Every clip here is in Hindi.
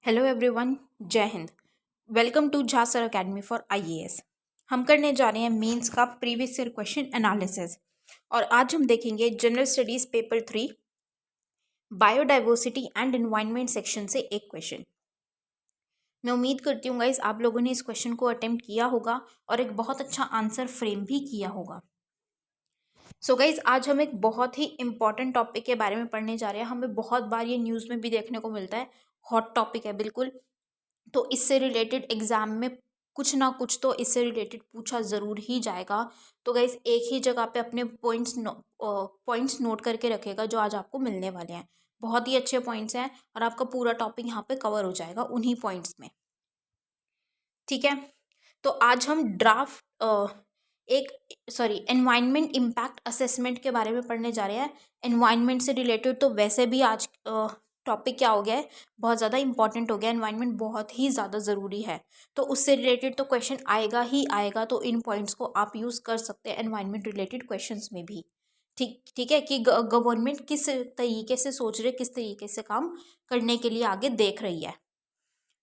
हेलो एवरीवन, जय हिंद। Welcome to Jha sir academy for IAS. हम करने जा रहे हैं मेंस का प्रीवियस ईयर क्वेश्चन एनालिसिस और आज हम देखेंगे general studies paper 3 biodiversity and environment section से एक क्वेश्चन। मैं उम्मीद करती हूँ गाइस आप लोगों ने इस क्वेश्चन को अटेम्प्ट किया होगा और एक बहुत अच्छा आंसर फ्रेम भी किया होगा। सो गाइज आज हम एक बहुत ही इंपॉर्टेंट टॉपिक के बारे में पढ़ने जा रहे हैं। हमें बहुत बार ये न्यूज़ में भी देखने को मिलता है, हॉट टॉपिक है बिल्कुल। तो इससे रिलेटेड एग्जाम में कुछ ना कुछ तो इससे रिलेटेड पूछा ज़रूर ही जाएगा। तो गाइज एक ही जगह पे अपने पॉइंट्स नोट करके रखेगा जो आज आपको मिलने वाले हैं। बहुत ही अच्छे पॉइंट्स हैं और आपका पूरा टॉपिक यहाँ पे कवर हो जाएगा उन्हीं पॉइंट्स में। ठीक है, तो आज हम एनवायरनमेंट इम्पैक्ट असेसमेंट के बारे में पढ़ने जा रहे हैं। एनवायरनमेंट से रिलेटेड तो वैसे भी आज टॉपिक क्या हो गया है, बहुत ज़्यादा इंपॉर्टेंट हो गया। एनवायरनमेंट बहुत ही ज़्यादा ज़रूरी है, तो उससे रिलेटेड तो क्वेश्चन आएगा ही आएगा। तो इन पॉइंट्स को आप यूज़ कर सकते हैं एनवायरनमेंट रिलेटेड क्वेश्चंस में भी। ठीक है कि गवर्नमेंट किस तरीके से सोच रही है, किस तरीके से काम करने के लिए आगे देख रही है।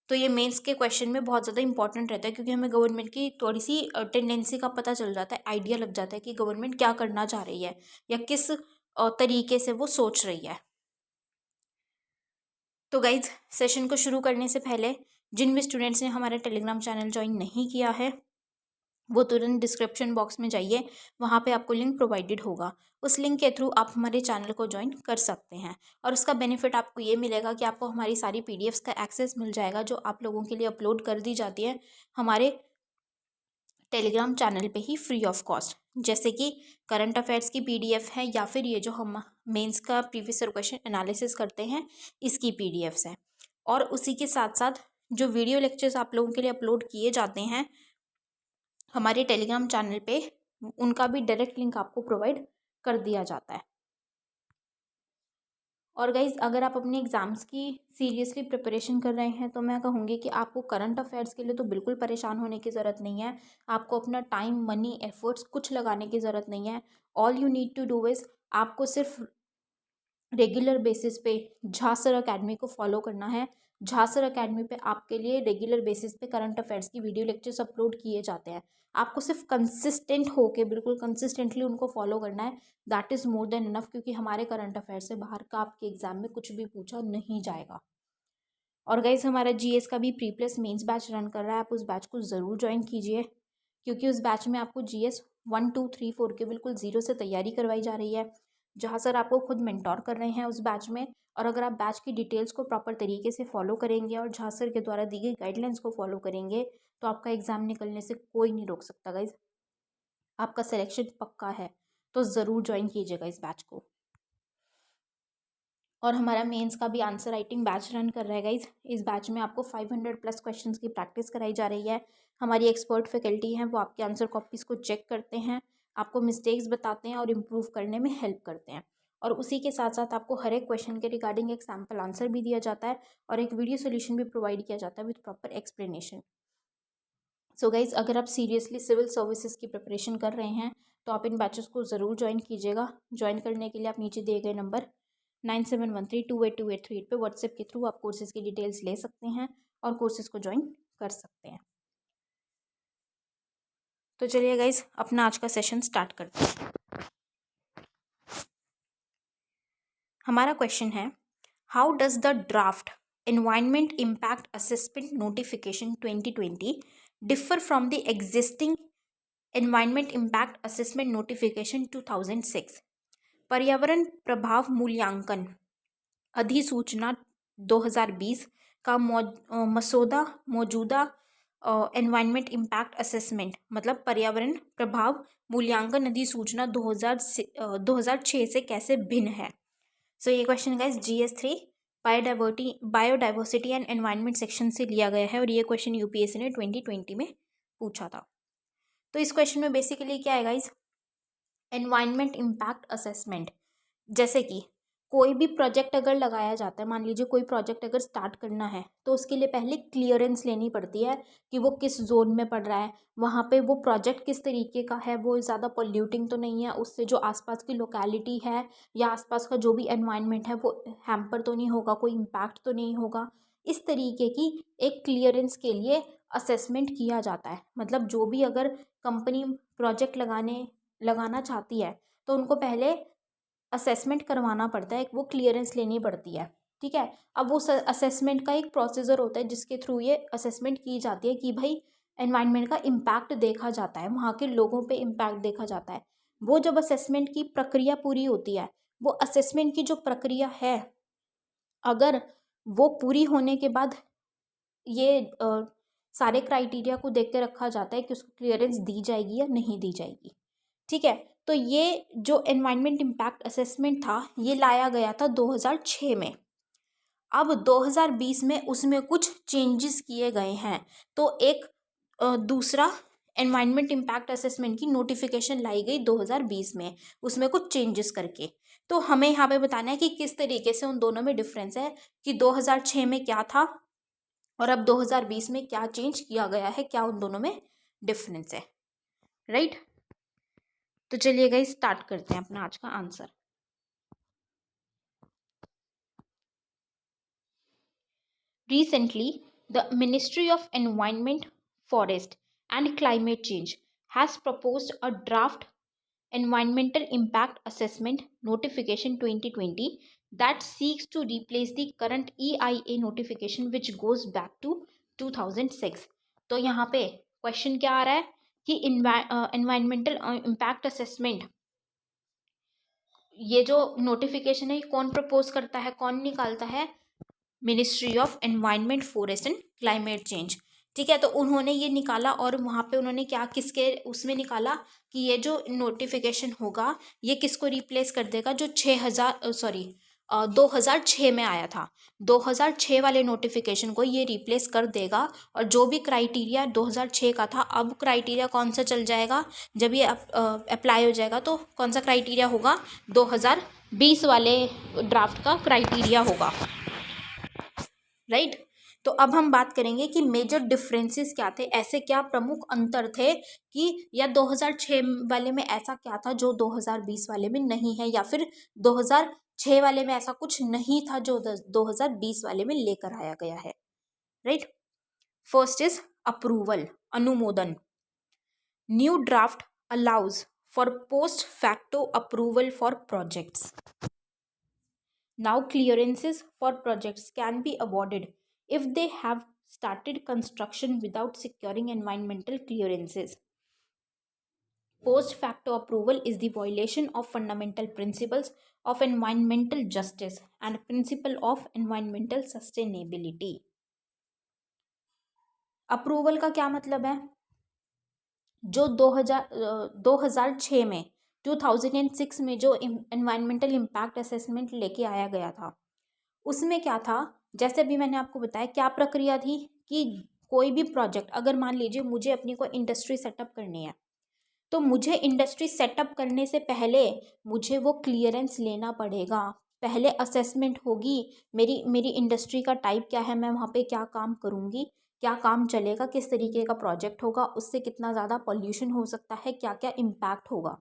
तो ये मेंस के क्वेश्चन में बहुत ज़्यादा इंपॉर्टेंट रहता है, क्योंकि हमें गवर्नमेंट की थोड़ी सी टेंडेंसी का पता चल जाता है, आइडिया लग जाता है कि गवर्नमेंट क्या करना चाह रही है या किस तरीके से वो सोच रही है। तो गाइज सेशन को शुरू करने से पहले जिन भी स्टूडेंट्स ने हमारा टेलीग्राम चैनल ज्वाइन नहीं किया है वो तुरंत डिस्क्रिप्शन बॉक्स में जाइए, वहाँ पे आपको लिंक प्रोवाइडेड होगा। उस लिंक के थ्रू आप हमारे चैनल को ज्वाइन कर सकते हैं और उसका बेनिफिट आपको ये मिलेगा कि आपको हमारी सारी पीडीएफ्स का एक्सेस मिल जाएगा जो आप लोगों के लिए अपलोड कर दी जाती है हमारे टेलीग्राम चैनल पे ही फ्री ऑफ कॉस्ट। जैसे कि करंट अफेयर्स की पीडीएफ है या फिर ये जो हम मेंस का प्रीवियस ईयर क्वेश्चन एनालिसिस करते हैं इसकी पीडीएफ्स हैं। और उसी के साथ साथ जो वीडियो लेक्चर्स आप लोगों के लिए अपलोड किए जाते हैं हमारे टेलीग्राम चैनल पे, उनका भी डायरेक्ट लिंक आपको प्रोवाइड कर दिया जाता है। और गाइज अगर आप अपने एग्ज़ाम्स की सीरियसली प्रिपरेशन कर रहे हैं तो मैं कहूँगी कि आपको करंट अफेयर्स के लिए तो बिल्कुल परेशान होने की ज़रूरत नहीं है। आपको अपना टाइम, मनी, एफर्ट्स कुछ लगाने की ज़रूरत नहीं है। All you need to do is आपको सिर्फ रेगुलर बेसिस पे झा सर अकेडमी को फॉलो करना है। झा सर अकेडमी पे आपके लिए रेगुलर बेसिस पे करंट अफेयर्स की वीडियो लेक्चर्स अपलोड किए जाते हैं। आपको सिर्फ कंसिस्टेंट होके बिल्कुल कंसिस्टेंटली उनको फॉलो करना है। That is more than enough, क्योंकि हमारे करंट अफेयर से बाहर का आपके एग्जाम में कुछ भी पूछा नहीं जाएगा। और गाइज हमारा जीएस का भी pre plus mains batch run कर रहा है, आप उस बैच को ज़रूर ज्वाइन कीजिए, क्योंकि उस बैच में आपको जीएस 1, 2, 3, 4 के बिल्कुल ज़ीरो से तैयारी करवाई जा रही है, जहाँ सर आपको खुद मेंटोर कर रहे हैं उस बैच में। और अगर आप बैच की डिटेल्स को प्रॉपर तरीके से फॉलो करेंगे और झा सर के द्वारा दी गई गाइडलाइंस को फॉलो करेंगे तो आपका एग्ज़ाम निकलने से कोई नहीं रोक सकता गाइज। आपका सिलेक्शन पक्का है, तो ज़रूर ज्वाइन कीजिएगा इस बैच को। और हमारा मेंस का भी आंसर राइटिंग बैच रन कर रहा है गाइज। इस बैच में आपको 500 प्लस क्वेश्चंस की प्रैक्टिस कराई जा रही है। हमारी एक्सपर्ट फैकल्टी हैं, वो आपके आंसर कॉपीज़ को चेक करते हैं, आपको मिस्टेक्स बताते हैं और इम्प्रूव करने में हेल्प करते हैं। और उसी के साथ साथ आपको हर एक क्वेश्चन के रिगार्डिंग एक सैम्पल आंसर भी दिया जाता है और एक वीडियो सोल्यूशन भी प्रोवाइड किया जाता है with proper explanation. So guys अगर आप सीरियसली सिविल सर्विसेज की प्रिपरेशन कर रहे हैं तो आप इन बैचेस को ज़रूर ज्वाइन कीजिएगा। ज्वाइन करने के लिए आप नीचे दिए गए नंबर 9713282838 पे व्हाट्सएप के थ्रू आप कोर्सेज़ की डिटेल्स ले सकते हैं और कोर्सेज़ को ज्वाइन कर सकते हैं। तो चलिए गाइज अपना आज का सेशन स्टार्ट करते हैं। हमारा क्वेश्चन है, how does the draft environment impact assessment notification 2020 differ from the existing environment impact assessment notification 2006। पर्यावरण प्रभाव मूल्यांकन अधिसूचना 2020 का मसौदा मौजूदा एनवायरनमेंट इम्पैक्ट असेसमेंट मतलब पर्यावरण प्रभाव मूल्यांकन अधिसूचना 2006 से कैसे भिन्न है। सो ये question guys GS3 biodiversity and environment section से लिया गया है और ये क्वेश्चन यूपीएससी ने 2020 में पूछा था। तो इस क्वेश्चन में बेसिकली क्या है गाइस, एनवायरनमेंट इम्पैक्ट असेसमेंट, जैसे कि कोई भी प्रोजेक्ट अगर लगाया जाता है, मान लीजिए कोई प्रोजेक्ट अगर स्टार्ट करना है तो उसके लिए पहले क्लियरेंस लेनी पड़ती है कि वो किस जोन में पड़ रहा है, वहाँ पे वो प्रोजेक्ट किस तरीके का है, वो ज़्यादा पोल्यूटिंग तो नहीं है, उससे जो आसपास की लोकेलिटी है या आसपास का जो भी एनवायरनमेंट है वो हैम्पर तो नहीं होगा, कोई इम्पैक्ट तो नहीं होगा। इस तरीके की एक क्लियरेंस के लिए असेसमेंट किया जाता है। मतलब जो भी अगर कंपनी प्रोजेक्ट लगाना चाहती है तो उनको पहले असेसमेंट करवाना पड़ता है, वो क्लियरेंस लेनी पड़ती है। ठीक है, अब वो असेसमेंट का एक प्रोसीजर होता है जिसके थ्रू ये असेसमेंट की जाती है कि भाई एनवायरनमेंट का इम्पैक्ट देखा जाता है, वहाँ के लोगों पे इम्पैक्ट देखा जाता है। वो जब असेसमेंट की प्रक्रिया पूरी होती है, वो असेसमेंट की जो प्रक्रिया है, अगर वो पूरी होने के बाद ये सारे क्राइटेरिया को देख के रखा जाता है कि उसको क्लियरेंस दी जाएगी या नहीं दी जाएगी। ठीक है, तो ये जो एनवायरनमेंट इम्पैक्ट असेसमेंट था ये लाया गया था 2006 में। अब 2020 में उसमें कुछ चेंजेस किए गए हैं, तो एक दूसरा एनवायरनमेंट इम्पैक्ट असेसमेंट की नोटिफिकेशन लाई गई 2020 में, उसमें कुछ चेंजेस करके। तो हमें यहाँ पे बताना है कि किस तरीके से उन दोनों में डिफरेंस है, कि 2006 में क्या था और अब 2020 में क्या चेंज किया गया है, क्या उन दोनों में डिफरेंस है। राइट, तो चलिए गाइस स्टार्ट करते हैं अपना आज का answer. Recently, the Ministry of Environment, Forest and Climate Change has proposed a draft Environmental Impact Assessment Notification 2020 that seeks to replace the current EIA notification which goes back to 2006. तो यहाँ पे क्वेश्चन क्या आ रहा है कि एनवायरमेंटल इम्पैक्ट असेसमेंट, ये जो नोटिफिकेशन है कौन प्रपोज करता है, कौन निकालता है? Ministry of environment forest and climate change. ठीक है, तो उन्होंने ये निकाला और वहाँ पे उन्होंने क्या किसके उसमें निकाला कि ये जो नोटिफिकेशन होगा ये किसको रिप्लेस कर देगा, जो 2006 में आया था, 2006 वाले नोटिफिकेशन को ये रिप्लेस कर देगा। और जो भी क्राइटेरिया 2006 का था, अब क्राइटेरिया कौन सा चल जाएगा, जब ये अप्लाई हो जाएगा तो कौन सा क्राइटेरिया होगा, 2020 वाले ड्राफ्ट का क्राइटेरिया होगा। राइट, तो अब हम बात करेंगे कि मेजर डिफरेंसेस क्या थे, ऐसे क्या प्रमुख अंतर थे कि या 2006 वाले में ऐसा क्या था जो 2020 वाले में नहीं है, या फिर 2006 वाले में ऐसा कुछ नहीं था जो 2020 वाले में लेकर आया गया है। राइट, फर्स्ट इज अप्रूवल, अनुमोदन। New draft allows for post facto approval for projects. Now clearances for projects can be awarded if they have started construction without securing environmental clearances. Post facto approval is the violation of fundamental principles of environmental justice and principle of environmental sustainability. Approval का क्या मतलब है? जो 2006 में 2006 में जो एनवायरमेंटल इम्पैक्ट असेसमेंट लेके आया गया था, उसमें क्या था, जैसे अभी मैंने आपको बताया क्या प्रक्रिया थी कि कोई भी प्रोजेक्ट, अगर मान लीजिए मुझे अपनी कोई इंडस्ट्री सेटअप करनी है, तो मुझे इंडस्ट्री सेटअप करने से पहले मुझे वो क्लियरेंस लेना पड़ेगा। पहले असेसमेंट होगी, मेरी मेरी इंडस्ट्री का टाइप क्या है, मैं वहाँ पे क्या काम करूँगी, क्या काम चलेगा, किस तरीके का प्रोजेक्ट होगा, उससे कितना ज़्यादा पॉल्यूशन हो सकता है, क्या क्या इम्पैक्ट होगा।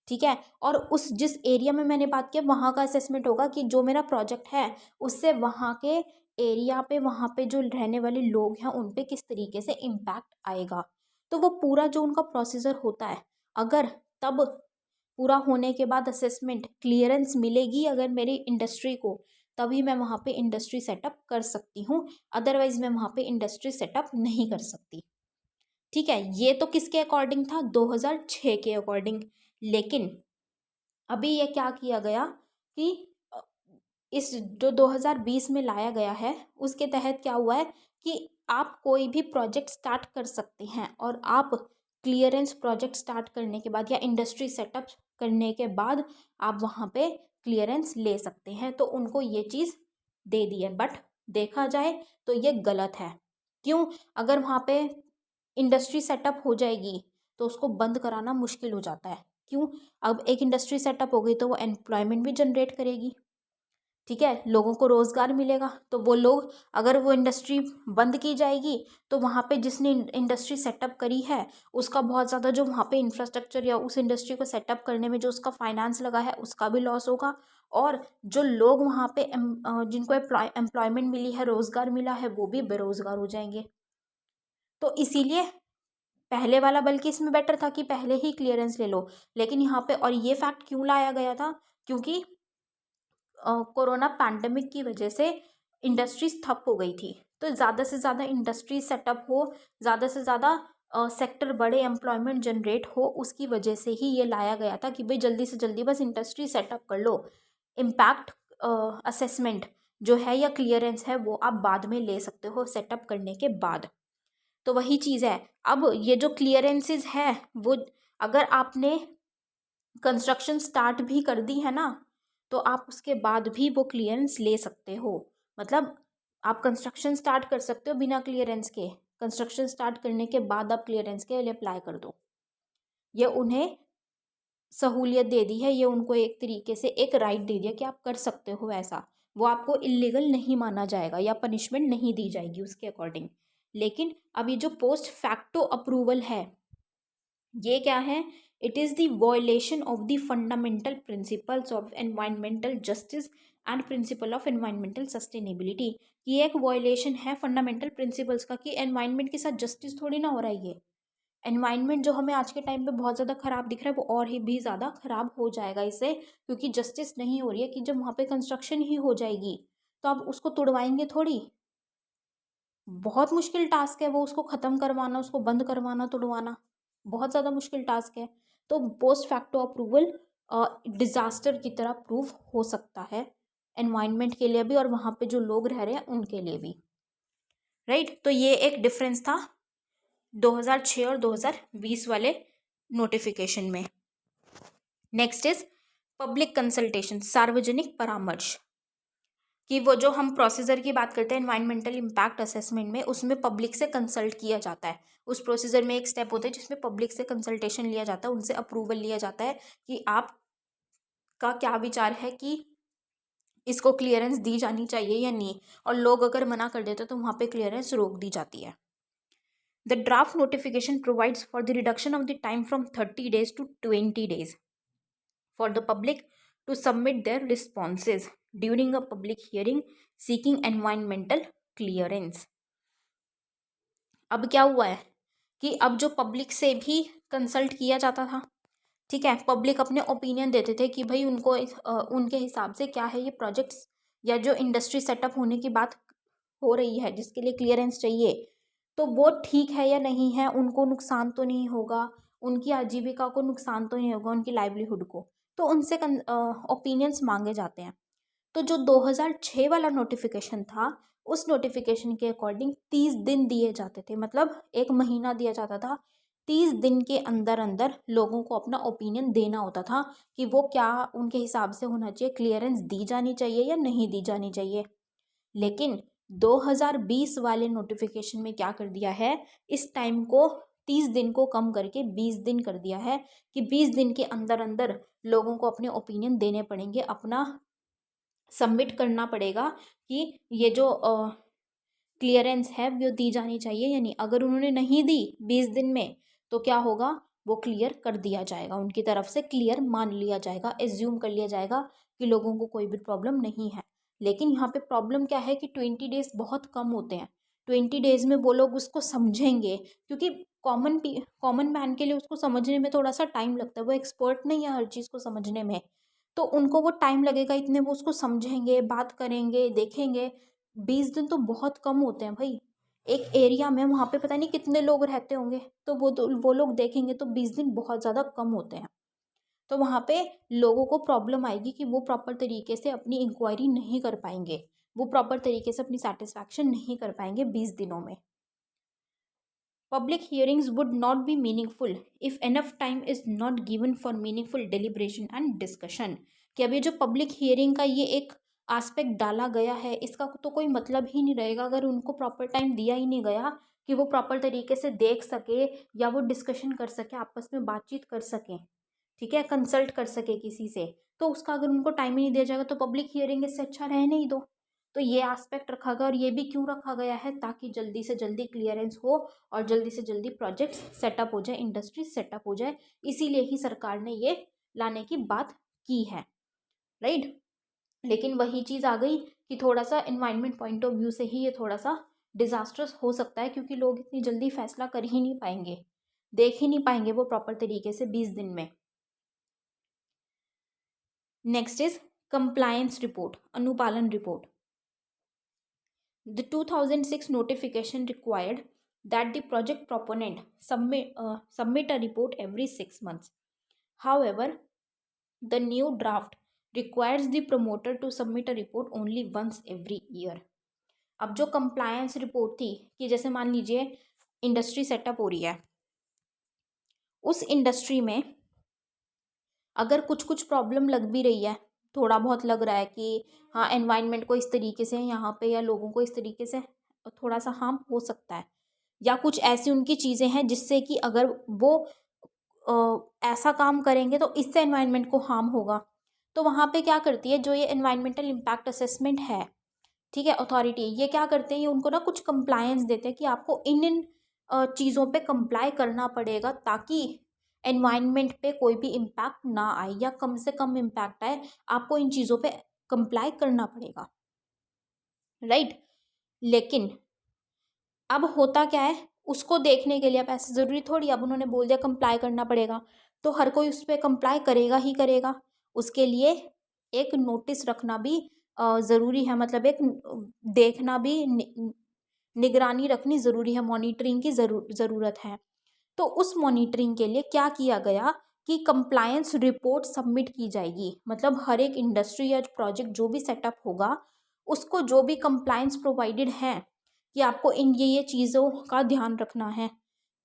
ठीक है, और उस जिस एरिया में मैंने बात किया वहाँ का असेसमेंट होगा कि जो मेरा प्रोजेक्ट है उससे वहाँ के एरिया पे, वहाँ पे जो रहने वाले लोग हैं उन पे किस तरीके से इम्पैक्ट आएगा। तो वो पूरा जो उनका प्रोसीजर होता है, अगर तब पूरा होने के बाद असेसमेंट क्लियरेंस मिलेगी अगर मेरी इंडस्ट्री को, तभी मैं वहाँ पे इंडस्ट्री सेटअप कर सकती हूँ, अदरवाइज मैं वहाँ पे इंडस्ट्री सेटअप नहीं कर सकती। ठीक है, ये तो किसके अकॉर्डिंग था, 2006 के अकॉर्डिंग। लेकिन अभी ये क्या किया गया कि इस जो 2020 में लाया गया है उसके तहत क्या हुआ है कि आप कोई भी प्रोजेक्ट स्टार्ट कर सकते हैं, और आप क्लियरेंस प्रोजेक्ट स्टार्ट करने के बाद या इंडस्ट्री सेटअप करने के बाद आप वहाँ पे क्लियरेंस ले सकते हैं। तो उनको ये चीज़ दे दी है, बट देखा जाए तो ये गलत है। क्यों? अगर वहाँ पे इंडस्ट्री सेटअप हो जाएगी तो उसको बंद कराना मुश्किल हो जाता है। क्यों? अब एक इंडस्ट्री सेटअप हो गई तो वो एम्प्लॉयमेंट भी जनरेट करेगी। ठीक है, लोगों को रोज़गार मिलेगा। तो वो लोग, अगर वो इंडस्ट्री बंद की जाएगी तो वहाँ पे जिसने इंडस्ट्री सेटअप करी है उसका बहुत ज़्यादा, जो वहाँ पे इंफ्रास्ट्रक्चर या उस इंडस्ट्री को सेटअप करने में जो उसका फाइनेंस लगा है उसका भी लॉस होगा। और जो लोग वहाँ पे जिनको एम्प्लॉयमेंट मिली है, रोज़गार मिला है, वो भी बेरोज़गार हो जाएंगे। तो इसीलिए पहले वाला बल्कि इसमें बेटर था कि पहले ही क्लियरेंस ले लो। लेकिन यहाँ पे, और ये फैक्ट क्यों लाया गया था, क्योंकि कोरोना पैंडमिक की वजह से इंडस्ट्रीज ठप हो गई थी। तो ज़्यादा से ज़्यादा इंडस्ट्री सेटअप हो, ज़्यादा से ज़्यादा सेक्टर बड़े, एम्प्लॉयमेंट जनरेट हो, उसकी वजह से ही ये लाया गया था कि भाई जल्दी से जल्दी बस इंडस्ट्री सेटअप कर लो। इम्पैक्ट असेसमेंट जो है या क्लियरेंस है वो आप बाद में ले सकते हो सेटअप करने के बाद। तो वही चीज़ है। अब ये जो क्लियरेंसेस है वो, अगर आपने कंस्ट्रक्शन स्टार्ट भी कर दी है ना, तो आप उसके बाद भी वो क्लियरेंस ले सकते हो। मतलब आप कंस्ट्रक्शन स्टार्ट कर सकते हो बिना क्लियरेंस के, कंस्ट्रक्शन स्टार्ट करने के बाद आप क्लियरेंस के लिए अप्लाई कर दो। ये उन्हें सहूलियत दे दी है, ये उनको एक तरीके से एक राइट दे दिया कि आप कर सकते हो ऐसा। वो आपको इलीगल नहीं माना जाएगा या पनिशमेंट नहीं दी जाएगी उसके अकॉर्डिंग। लेकिन अब ये जो पोस्ट फैक्टो अप्रूवल है, ये क्या है? It is the violation of the fundamental principles of environmental justice and principle of environmental sustainability. ये एक वॉयलेशन है फंडामेंटल प्रिंसिपल्स का, कि एनवायरमेंट के साथ जस्टिस थोड़ी ना हो रहा है। ये एनवायरनमेंट जो हमें आज के टाइम पे बहुत ज़्यादा ख़राब दिख रहा है, वो और ही भी ज़्यादा ख़राब हो जाएगा इससे, क्योंकि जस्टिस नहीं हो रही है। कि जब वहाँ पे कंस्ट्रक्शन ही हो जाएगी तो आप उसको तोड़वाएंगे थोड़ी। बहुत मुश्किल टास्क है वो, उसको ख़त्म करवाना, उसको बंद करवाना, तोड़वाना बहुत ज़्यादा मुश्किल टास्क है। तो पोस्ट फैक्टो अप्रूवल डिज़ास्टर की तरह प्रूव हो सकता है, एनवायरनमेंट के लिए भी और वहाँ पे जो लोग रह रहे हैं उनके लिए भी। राइट, तो ये एक डिफरेंस था 2006 और 2020 वाले नोटिफिकेशन में। नेक्स्ट इज पब्लिक कंसल्टेशन, सार्वजनिक परामर्श। कि वो जो हम प्रोसीजर की बात करते हैं एनवायरमेंटल इम्पैक्ट असेसमेंट में, उसमें पब्लिक से कंसल्ट किया जाता है। उस प्रोसीजर में एक स्टेप होता है जिसमें पब्लिक से कंसल्टेशन लिया जाता है, उनसे अप्रूवल लिया जाता है कि आपका क्या विचार है कि इसको क्लियरेंस दी जानी चाहिए या नहीं। और लोग अगर मना कर देते तो वहाँ पे क्लियरेंस रोक दी जाती है। The draft notification provides for the reduction of the time from 30 days to 20 days for the public to submit their responses during a public hearing seeking environmental clearance. अब क्या हुआ है कि अब जो पब्लिक से भी कंसल्ट किया जाता था, ठीक है, पब्लिक अपने ओपिनियन देते थे कि भाई उनको उनके हिसाब से क्या है ये प्रोजेक्ट्स या जो इंडस्ट्री सेटअप होने की बात हो रही है जिसके लिए क्लियरेंस चाहिए, तो वो ठीक है या नहीं है, उनको नुकसान तो नहीं होगा, उनकी आजीविका को नुकसान तो नहीं होगा, उनकी लाइवलीहुड को। तो उनसे ओपिनियंस मांगे जाते हैं। तो जो 2006 वाला नोटिफिकेशन था, उस नोटिफिकेशन के अकॉर्डिंग 30 दिन दिए जाते थे, मतलब 1 महीना दिया जाता था। 30 दिन के अंदर अंदर लोगों को अपना ओपिनियन देना होता था कि वो क्या उनके हिसाब से होना चाहिए, क्लियरेंस दी जानी चाहिए या नहीं दी जानी चाहिए। लेकिन 2020 वाले नोटिफिकेशन में क्या कर दिया है, इस टाइम को 30 दिन को कम करके 20 दिन कर दिया है कि 20 दिन के अंदर अंदर लोगों को अपने ओपिनियन देने पड़ेंगे, अपना सबमिट करना पड़ेगा कि ये जो क्लियरेंस है वो दी जानी चाहिए या नहीं। अगर उन्होंने नहीं दी 20 दिन में तो क्या होगा, वो क्लियर कर दिया जाएगा, उनकी तरफ से क्लियर मान लिया जाएगा, एज्यूम कर लिया जाएगा कि लोगों को कोई भी प्रॉब्लम नहीं है। लेकिन यहाँ पे प्रॉब्लम क्या है कि 20 डेज बहुत कम होते हैं। 20 डेज में वो लोग उसको समझेंगे, क्योंकि कॉमन मैन के लिए उसको समझने में थोड़ा सा टाइम लगता है, वो एक्सपर्ट नहीं है हर चीज़ को समझने में। तो उनको वो टाइम लगेगा, इतने वो उसको समझेंगे, बात करेंगे, देखेंगे। 20 दिन तो बहुत कम होते हैं भाई। एक एरिया में वहाँ पे पता नहीं कितने लोग रहते होंगे, तो वो लोग देखेंगे तो 20 दिन बहुत ज़्यादा कम होते हैं। तो वहाँ पे लोगों को प्रॉब्लम आएगी कि वो प्रॉपर तरीके से अपनी इंक्वायरी नहीं कर पाएंगे, वो प्रॉपर तरीके से अपनी सेटिस्फैक्शन नहीं कर पाएंगे 20 दिनों में। Public hearings would not be meaningful if enough time is not given for meaningful deliberation and discussion। कि अभी जो पब्लिक हियरिंग का ये एक आस्पेक्ट डाला गया है, इसका तो कोई मतलब ही नहीं रहेगा अगर उनको प्रॉपर टाइम दिया ही नहीं गया कि वो प्रॉपर तरीके से देख सके या वो डिस्कशन कर सके, आपस में बातचीत कर सकें। ठीक है, कंसल्ट कर सके किसी से। तो उसका अगर उनको टाइम ही नहीं दिया जाएगा तो पब्लिक हियरिंग इससे अच्छा रहने ही दो। तो ये एस्पेक्ट रखा गया, और ये भी क्यों रखा गया है, ताकि जल्दी से जल्दी क्लियरेंस हो और जल्दी से जल्दी प्रोजेक्ट सेटअप हो जाए, इंडस्ट्री सेटअप हो जाए। इसीलिए ही सरकार ने ये लाने की बात की है, राइट। लेकिन वही चीज़ आ गई कि थोड़ा सा एनवायरनमेंट पॉइंट ऑफ व्यू से ही ये थोड़ा सा डिजास्टर्स हो सकता है, क्योंकि लोग इतनी जल्दी फैसला कर ही नहीं पाएंगे, देख ही नहीं पाएंगे वो प्रॉपर तरीके से 20 दिन में। नेक्स्ट इज कंप्लायंस रिपोर्ट, अनुपालन report. The 2006 notification required that the project proponent submit a report every 6 months. However, the new draft requires the promoter to submit a report only once every year. अब जो कंप्लायंस रिपोर्ट थी कि जैसे मान लीजिए इंडस्ट्री सेटअप हो रही है, उस इंडस्ट्री में अगर कुछ कुछ प्रॉब्लम लग भी रही है, थोड़ा बहुत लग रहा है कि हाँ एनवायरनमेंट को इस तरीके से यहाँ पे या लोगों को इस तरीके से थोड़ा सा हार्म हो सकता है, या कुछ ऐसी उनकी चीज़ें हैं जिससे कि अगर वो ऐसा काम करेंगे तो इससे एनवायरनमेंट को हार्म होगा, तो वहाँ पे क्या करती है जो ये एनवायरनमेंटल इम्पैक्ट असेसमेंट है, ठीक है, अथॉरिटी, ये क्या करते हैं, ये उनको ना कुछ कंप्लायंस देते हैं कि आपको इन इन चीज़ों पे कंप्लाई करना पड़ेगा, ताकि एनवायरनमेंट पे कोई भी इम्पैक्ट ना आए या कम से कम इम्पैक्ट आए, आपको इन चीज़ों पे कंप्लाई करना पड़ेगा, राइट। लेकिन अब होता क्या है, उसको देखने के लिए अब ऐसे ज़रूरी थोड़ी, अब उन्होंने बोल दिया कंप्लाई करना पड़ेगा तो हर कोई उस पर कंप्लाई करेगा ही करेगा। उसके लिए एक नोटिस रखना भी ज़रूरी है, मतलब एक देखना भी, निगरानी रखनी ज़रूरी है, मॉनिटरिंग की ज़रूरत है। तो उस मॉनिटरिंग के लिए क्या किया गया कि कंप्लायंस रिपोर्ट सबमिट की जाएगी, मतलब हर एक इंडस्ट्री या प्रोजेक्ट जो भी सेटअप होगा उसको जो भी कंप्लायंस प्रोवाइडेड है कि आपको इन ये चीज़ों का ध्यान रखना है,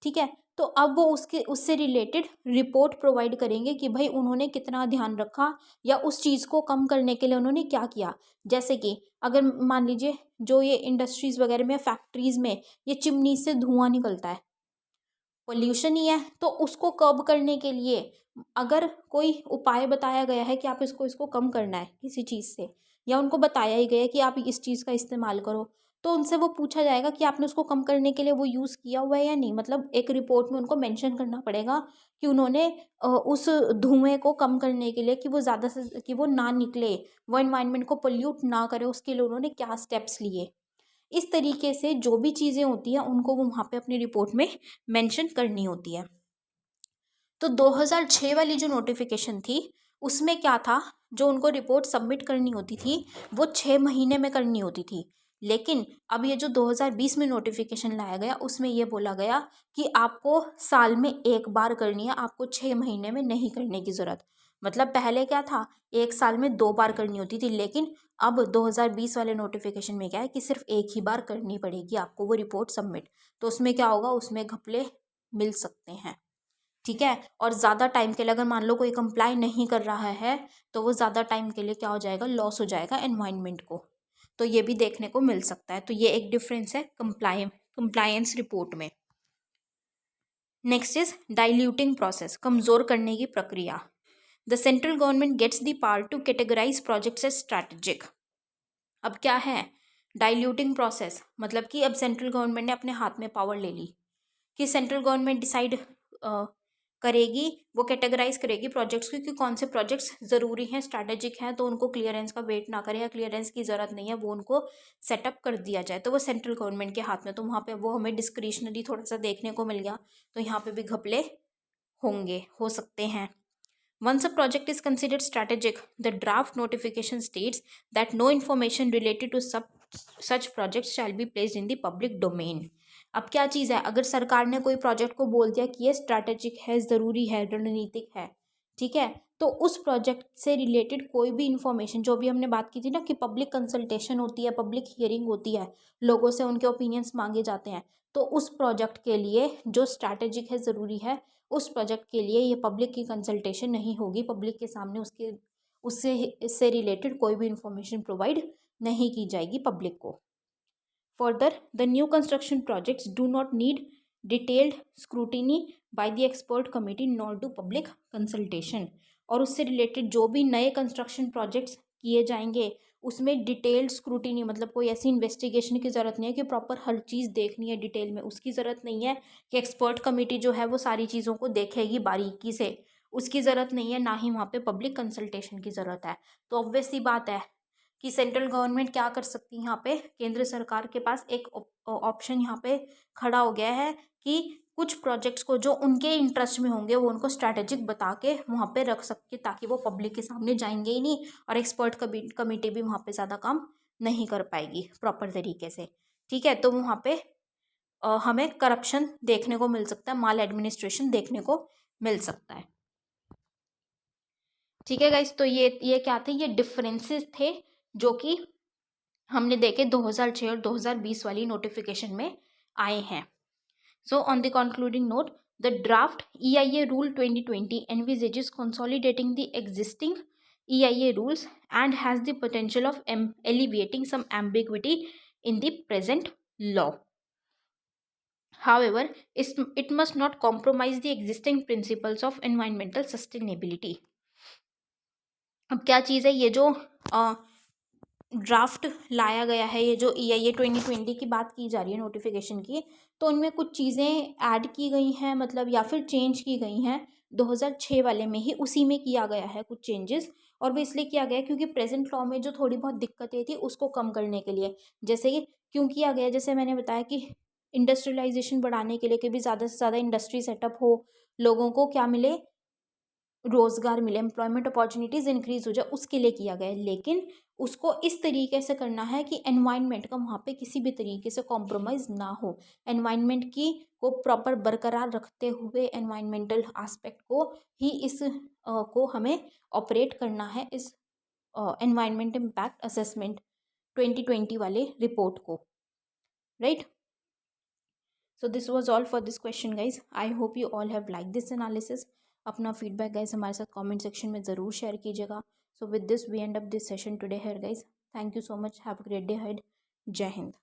ठीक है। तो अब वो उसके उससे रिलेटेड रिपोर्ट प्रोवाइड करेंगे कि भाई उन्होंने कितना ध्यान रखा या उस चीज़ को कम करने के लिए उन्होंने क्या किया। जैसे कि अगर मान लीजिए जो ये इंडस्ट्रीज़ वगैरह में, फैक्ट्रीज़ में ये चिमनी से धुआं निकलता है, पोल्यूशन ही है, तो उसको कर्ब करने के लिए अगर कोई उपाय बताया गया है कि आप इसको इसको कम करना है किसी चीज़ से, या उनको बताया ही गया है कि आप इस चीज़ का इस्तेमाल करो, तो उनसे वो पूछा जाएगा कि आपने उसको कम करने के लिए वो यूज़ किया हुआ है या नहीं। मतलब एक रिपोर्ट में उनको मेंशन करना पड़ेगा कि उन्होंने उस धुएं को कम करने के लिए, कि वो ज़्यादा से कि वो ना निकले, वो एनवायरनमेंट को पोल्यूट ना करे, उसके लिए उन्होंने क्या स्टेप्स लिए। इस तरीके से जो भी चीज़ें होती हैं उनको वो वहाँ पे अपनी रिपोर्ट में मेंशन करनी होती है। तो 2006 वाली जो नोटिफिकेशन थी उसमें क्या था, जो उनको रिपोर्ट सबमिट करनी होती थी वो 6 महीने में करनी होती थी। लेकिन अब ये जो 2020 में नोटिफिकेशन लाया गया उसमें ये बोला गया कि आपको साल में एक बार करनी है, आपको 6 महीने में नहीं करने की ज़रूरत। मतलब पहले क्या था, एक साल में 2 बार करनी होती थी, लेकिन अब 2020 वाले नोटिफिकेशन में क्या है कि सिर्फ एक ही बार करनी पड़ेगी आपको वो रिपोर्ट सबमिट। तो उसमें क्या होगा, उसमें घपले मिल सकते हैं, ठीक है। और ज़्यादा टाइम के लिए अगर मान लो कोई कंप्लाई नहीं कर रहा है तो वो ज़्यादा टाइम के लिए क्या हो जाएगा, लॉस हो जाएगा एनवायरनमेंट को। तो ये भी देखने को मिल सकता है। तो ये एक डिफरेंस है कंप्लायंस रिपोर्ट में। नेक्स्ट इज डाइल्यूटिंग प्रोसेस, कमज़ोर करने की प्रक्रिया। The central government gets the power to categorise projects as strategic. अब क्या है डाइल्यूटिंग प्रोसेस, मतलब कि अब सेंट्रल गवर्नमेंट ने अपने हाथ में पावर ले ली कि सेंट्रल गवर्नमेंट डिसाइड करेगी, वो कैटेगराइज करेगी प्रोजेक्ट्स की कि कौन से प्रोजेक्ट्स ज़रूरी हैं, स्ट्रैटेजिक हैं, तो उनको क्लियरेंस का वेट ना करें या क्लियरेंस की ज़रूरत नहीं है, वो उनको सेटअप कर दिया जाए। तो वो सेंट्रल गवर्नमेंट के हाथ में, तो वहाँ पे वो हमें डिस्क्रिशनरी थोड़ा सा देखने को मिल गया। तो यहाँ पे भी घपले हो सकते हैं। Once a project is considered strategic, the draft notification states that no information related to such projects shall be placed in the public domain. अब क्या चीज़ है, अगर सरकार ने कोई प्रोजेक्ट को बोल दिया कि ये स्ट्रैटेजिक है, ज़रूरी है, रणनीतिक है, ठीक है, तो उस प्रोजेक्ट से रिलेटेड कोई भी इंफॉर्मेशन, जो भी हमने बात की थी ना कि पब्लिक कंसल्टेशन होती है, पब्लिक हियरिंग होती है, लोगों से उनके ओपिनियंस मांगे जाते हैं, तो उस प्रोजेक्ट के लिए जो स्ट्रैटेजिक है, ज़रूरी है, उस प्रोजेक्ट के लिए ये पब्लिक की कंसल्टेशन नहीं होगी, पब्लिक के सामने उससे इससे रिलेटेड कोई भी इंफॉर्मेशन प्रोवाइड नहीं की जाएगी पब्लिक को। Further, the new construction projects do not need detailed scrutiny by the expert committee not do public consultation. और उससे रिलेटेड जो भी नए कंस्ट्रक्शन प्रोजेक्ट्स किए जाएंगे उसमें डिटेल्ड स्क्रूटिनी, मतलब कोई ऐसी इन्वेस्टिगेशन की ज़रूरत नहीं है कि प्रॉपर हर चीज़ देखनी है डिटेल में, उसकी ज़रूरत नहीं है कि एक्सपर्ट कमेटी जो है वो सारी चीज़ों को देखेगी बारीकी से, उसकी ज़रूरत नहीं है, ना ही वहाँ पे पब्लिक कंसल्टेशन की ज़रूरत है। तो ऑब्वियस सी बात है कि सेंट्रल गवर्नमेंट क्या कर सकती है, यहाँ पे केंद्र सरकार के पास एक ऑप्शन यहाँ पे खड़ा हो गया है कि कुछ प्रोजेक्ट्स को जो उनके इंटरेस्ट में होंगे वो उनको स्ट्रैटेजिक बता के वहाँ पे रख सकते, ताकि वो पब्लिक के सामने जाएंगे ही नहीं और एक्सपर्ट कमेटी भी वहाँ पे ज़्यादा काम नहीं कर पाएगी प्रॉपर तरीके से। ठीक है, तो वहाँ पे हमें करप्शन देखने को मिल सकता है, माल एडमिनिस्ट्रेशन देखने को मिल सकता है। ठीक है गाइस, तो ये क्या थे, ये डिफरेंसेस थे जो कि हमने देखे 2006 और 2020 वाली नोटिफिकेशन में आए हैं। So on the concluding note, the draft EIA rule 2020 envisages consolidating the existing EIA rules and has the potential of alleviating some ambiguity in the present law. However, it must not compromise the existing principles of environmental sustainability. अब क्या चीज़ है, ये जो ड्राफ्ट लाया गया है, ये जो EIA 2020 की बात की जा रही है नोटिफिकेशन की, तो उनमें कुछ चीज़ें ऐड की गई हैं, मतलब या फिर चेंज की गई हैं 2006 वाले में ही, उसी में किया गया है कुछ चेंजेस। और वो इसलिए किया गया क्योंकि प्रेजेंट लॉ में जो थोड़ी बहुत दिक्कतें थी उसको कम करने के लिए। जैसे कि क्यों किया गया, जैसे मैंने बताया कि इंडस्ट्रियलाइजेशन बढ़ाने के लिए कि भी ज़्यादा से ज़्यादा इंडस्ट्री सेटअप हो, लोगों को क्या मिले, रोज़गार मिले, एम्प्लॉयमेंट अपॉर्चुनिटीज़ इंक्रीज़ हो जाए, उसके लिए किया गया है। लेकिन उसको इस तरीके से करना है कि एनवायरनमेंट का वहाँ पे किसी भी तरीके से कॉम्प्रोमाइज़ ना हो, एनवायरनमेंट की को प्रॉपर बरकरार रखते हुए एनवायरनमेंटल आस्पेक्ट को ही इस को हमें ऑपरेट करना है, इस एनवायरनमेंट इम्पैक्ट असेसमेंट 2020 वाले रिपोर्ट को, right. So this was all for this question guys. I hope you all have like this analysis. अपना फीडबैक गाइज हमारे साथ कमेंट सेक्शन में ज़रूर शेयर कीजिएगा। So with this we end up this session today here guys. Thank you so much, have a great day ahead. जय हिंद।